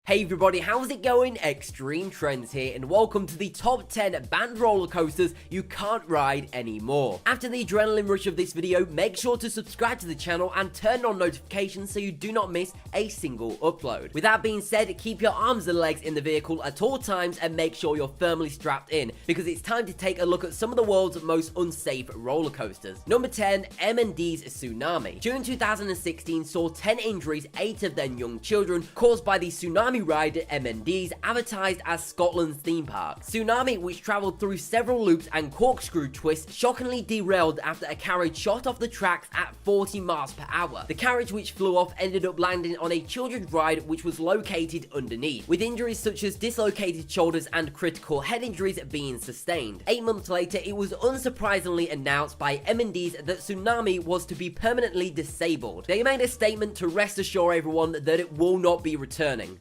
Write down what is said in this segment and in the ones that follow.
Hey everybody, how's it going? Extreme Trends here, and welcome to the top 10 banned roller coasters you can't ride anymore. After the adrenaline rush of this video, make sure to subscribe to the channel and turn on notifications so you do not miss a single upload. With that being said, keep your arms and legs in the vehicle at all times and make sure you're firmly strapped in, because it's time to take a look at some of the world's most unsafe roller coasters. Number 10, M&D's Tsunami. June 2016 saw 10 injuries, 8 of them young children, caused by the tsunami ride M&D's, advertised as Scotland's theme park. Tsunami, which travelled through several loops and corkscrew twists, shockingly derailed after a carriage shot off the tracks at 40 miles per hour. The carriage, which flew off, ended up landing on a children's ride which was located underneath, with injuries such as dislocated shoulders and critical head injuries being sustained. 8 months later, it was unsurprisingly announced by M&D's that Tsunami was to be permanently disabled. They made a statement to rest assure everyone that it will not be returning.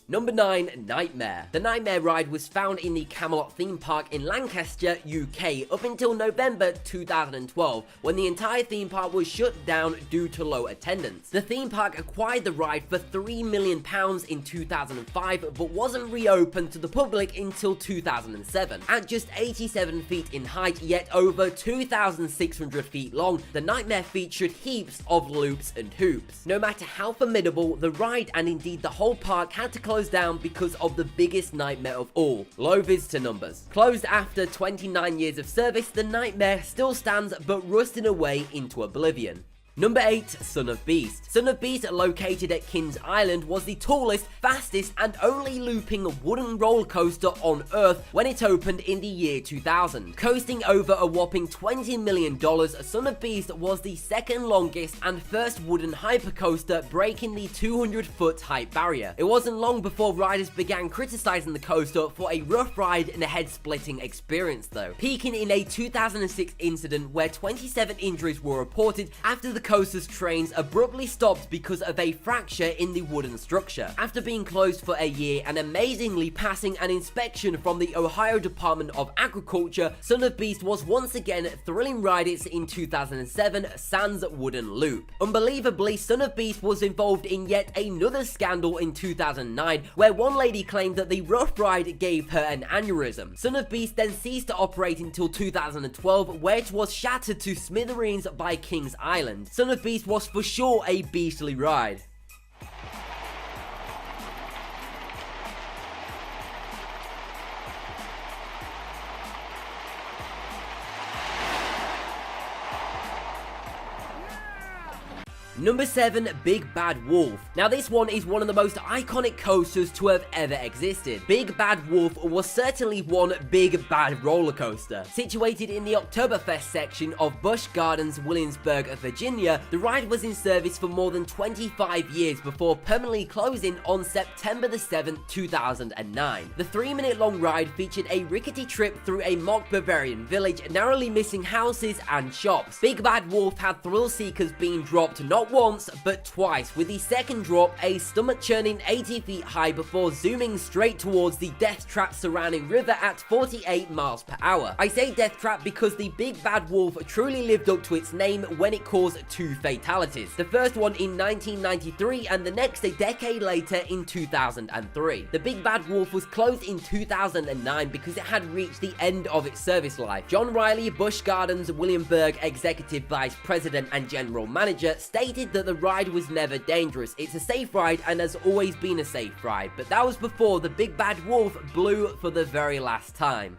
Number 9, Nightmare. The Nightmare ride was found in the Camelot theme park in Lancaster, UK, up until November 2012, when the entire theme park was shut down due to low attendance. The theme park acquired the ride for £3 million in 2005, but wasn't reopened to the public until 2007. At just 87 feet in height, yet over 2,600 feet long, the Nightmare featured heaps of loops and hoops. No matter how formidable, the ride and indeed the whole park had to close down because of the biggest nightmare of all: low visitor numbers. Closed after 29 years of service, the Nightmare still stands but rusting away into oblivion. Number 8, Son of Beast. Son of Beast, located at Kings Island, was the tallest, fastest, and only looping wooden roller coaster on Earth when it opened in the year 2000. Coasting over a whopping $20 million, Son of Beast was the second longest and first wooden hypercoaster, breaking the 200-foot height barrier. It wasn't long before riders began criticizing the coaster for a rough ride and a head-splitting experience though, peaking in a 2006 incident where 27 injuries were reported after the coaster's trains abruptly stopped because of a fracture in the wooden structure. After being closed for a year and amazingly passing an inspection from the Ohio Department of Agriculture, Son of Beast was once again thrilling riders in 2007 sans wooden loop. Unbelievably, Son of Beast was involved in yet another scandal in 2009, where one lady claimed that the rough ride gave her an aneurysm. Son of Beast then ceased to operate until 2012, where it was shattered to smithereens by Kings Island. Son of Beast was for sure a beastly ride. Number 7, Big Bad Wolf. Now this one is one of the most iconic coasters to have ever existed. Big Bad Wolf was certainly one big bad roller coaster. Situated in the Oktoberfest section of Busch Gardens, Williamsburg, Virginia, the ride was in service for more than 25 years before permanently closing on September the 7th, 2009. The 3-minute long ride featured a rickety trip through a mock Bavarian village, narrowly missing houses and shops. Big Bad Wolf had thrill seekers being dropped not once, but twice, with the second drop a stomach-churning 80 feet high before zooming straight towards the death trap surrounding river at 48 miles per hour. I say death trap because the Big Bad Wolf truly lived up to its name when it caused 2 fatalities. The first one in 1993 and the next a decade later in 2003. The Big Bad Wolf was closed in 2009 because it had reached the end of its service life. John Riley, Busch Gardens, Williamsburg Executive Vice President and General Manager, stated that the ride was never dangerous. It's a safe ride and has always been a safe ride, but that was before the Big Bad Wolf blew for the very last time.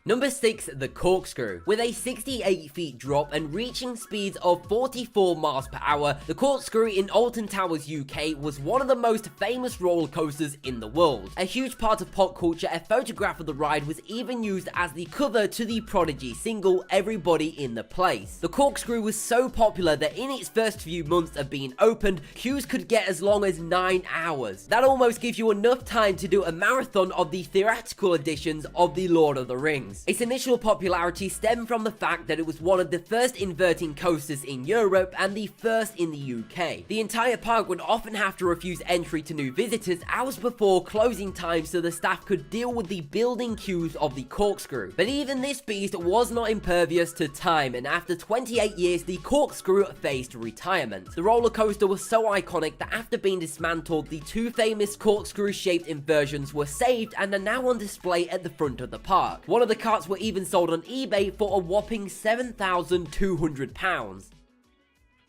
Number 6, the Corkscrew. With a 68 feet drop and reaching speeds of 44 miles per hour, the Corkscrew in Alton Towers, UK was one of the most famous roller coasters in the world. A huge part of pop culture, a photograph of the ride was even used as the cover to the Prodigy single Everybody in the Place. The Corkscrew was so popular that in its first few months of being opened, queues could get as long as 9 hours. That almost gives you enough time to do a marathon of the theatrical editions of The Lord of the Rings. Springs. Its initial popularity stemmed from the fact that it was one of the first inverting coasters in Europe and the first in the UK. The entire park would often have to refuse entry to new visitors hours before closing time so the staff could deal with the building queues of the corkscrew. But even this beast was not impervious to time, and after 28 years, the corkscrew faced retirement. The roller coaster was so iconic that after being dismantled, the two famous corkscrew-shaped inversions were saved and are now on display at the front of the park. One of the carts were even sold on eBay for a whopping £7,200.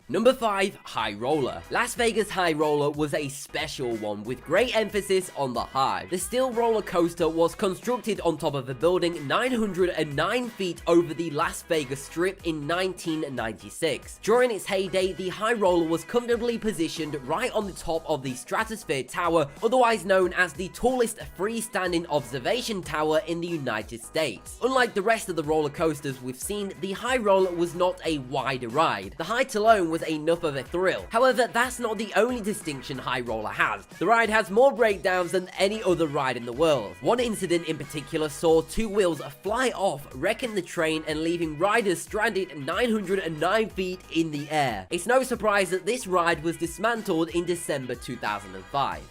Number 5. High Roller. Las Vegas High Roller was a special one with great emphasis on the high. The steel roller coaster was constructed on top of a building 909 feet over the Las Vegas Strip in 1996. During its heyday, the High Roller was comfortably positioned right on the top of the Stratosphere Tower, otherwise known as the tallest freestanding observation tower in the United States. Unlike the rest of the roller coasters we've seen, the High Roller was not a wide ride. The height alone was enough of a thrill. However, that's not the only distinction High Roller has. The ride has more breakdowns than any other ride in the world. One incident in particular saw two wheels fly off, wrecking the train and leaving riders stranded 909 feet in the air. It's no surprise that this ride was dismantled in December 2005.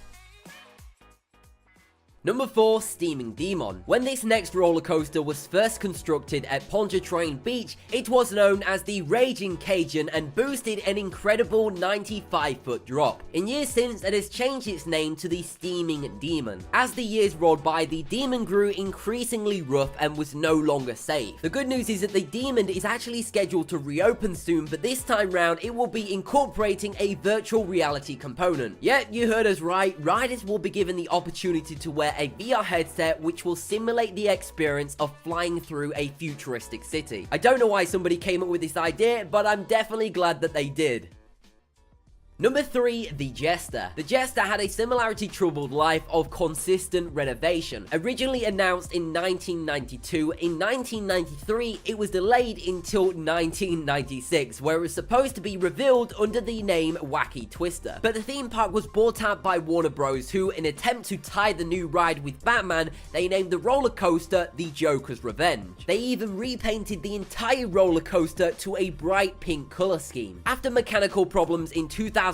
Number 4. Steaming Demon. When this next roller coaster was first constructed at Pontchartrain Beach, it was known as the Raging Cajun and boosted an incredible 95-foot drop. In years since, it has changed its name to the Steaming Demon. As the years rolled by, the Demon grew increasingly rough and was no longer safe. The good news is that the Demon is actually scheduled to reopen soon, but this time round it will be incorporating a virtual reality component. Yeah, you heard us right, riders will be given the opportunity to wear a VR headset which will simulate the experience of flying through a futuristic city. I don't know why somebody came up with this idea, but I'm definitely glad that they did. Number 3. The Jester. The Jester had a similarity-troubled life of consistent renovation. Originally announced in 1992, in 1993 it was delayed until 1996, where it was supposed to be revealed under the name Wacky Twister. But the theme park was bought out by Warner Bros, who, in an attempt to tie the new ride with Batman, they named the roller coaster the Joker's Revenge. They even repainted the entire roller coaster to a bright pink color scheme. After mechanical problems in 2001,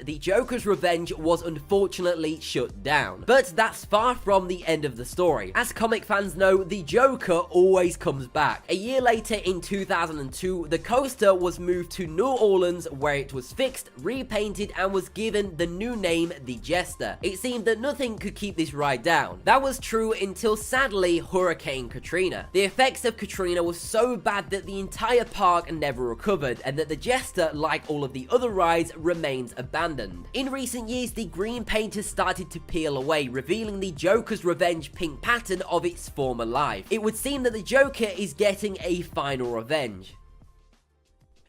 the Joker's Revenge was unfortunately shut down. But that's far from the end of the story. As comic fans know, the Joker always comes back. A year later, in 2002, the coaster was moved to New Orleans, where it was fixed, repainted, and was given the new name, the Jester. It seemed that nothing could keep this ride down. That was true until, sadly, Hurricane Katrina. The effects of Katrina were so bad that the entire park never recovered, and that the Jester, like all of the other rides, remains abandoned. In recent years, the green paint has started to peel away, revealing the Joker's Revenge pink pattern of its former life. It would seem that the Joker is getting a final revenge.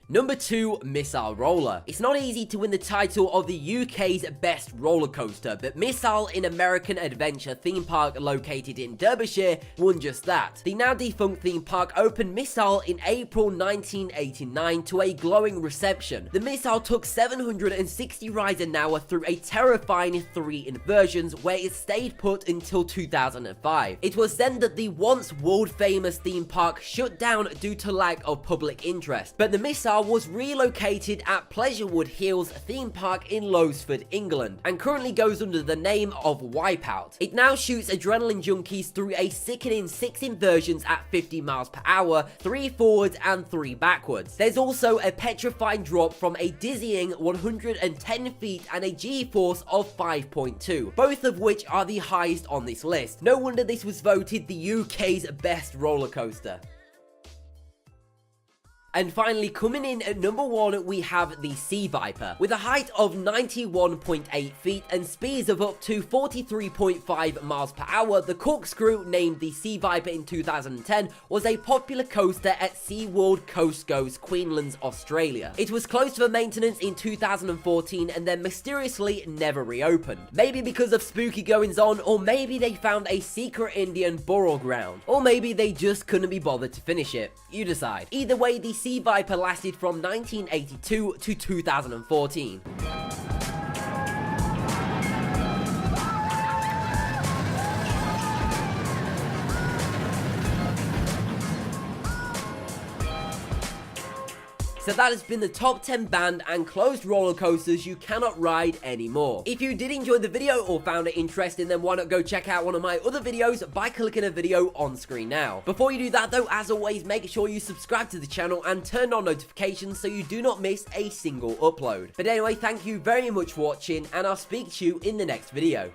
Number 2. Missile Roller. It's not easy to win the title of the UK's best roller coaster, but Missile, in American Adventure theme park located in Derbyshire, won just that. The now defunct theme park opened Missile in April 1989 to a glowing reception. The Missile took 760 rides an hour through a terrifying 3 inversions, where it stayed put until 2005. It was then that the once world-famous theme park shut down due to lack of public interest, but the Missile was relocated at Pleasurewood Hills theme park in Lowesford, England, and currently goes under the name of Wipeout. It now shoots adrenaline junkies through a sickening 6 inversions at 50 miles per hour, 3 forwards and 3 backwards. There's also a petrifying drop from a dizzying 110 feet and a G-force of 5.2, both of which are the highest on this list. No wonder this was voted the UK's best roller coaster. And finally, coming in at number 1, we have the Sea Viper. With a height of 91.8 feet and speeds of up to 43.5 miles per hour, the corkscrew, named the Sea Viper in 2010, was a popular coaster at SeaWorld Coast Goes, Queensland, Australia. It was closed for maintenance in 2014 and then mysteriously never reopened. Maybe because of spooky goings on, or maybe they found a secret Indian burial ground, or maybe they just couldn't be bothered to finish it. You decide. Either way, the Sea Viper lasted from 1982 to 2014. So that has been the top 10 banned and closed roller coasters you cannot ride anymore. If you did enjoy the video or found it interesting, then why not go check out one of my other videos by clicking a video on screen now. Before you do that though, as always, make sure you subscribe to the channel and turn on notifications so you do not miss a single upload. But anyway, thank you very much for watching, and I'll speak to you in the next video.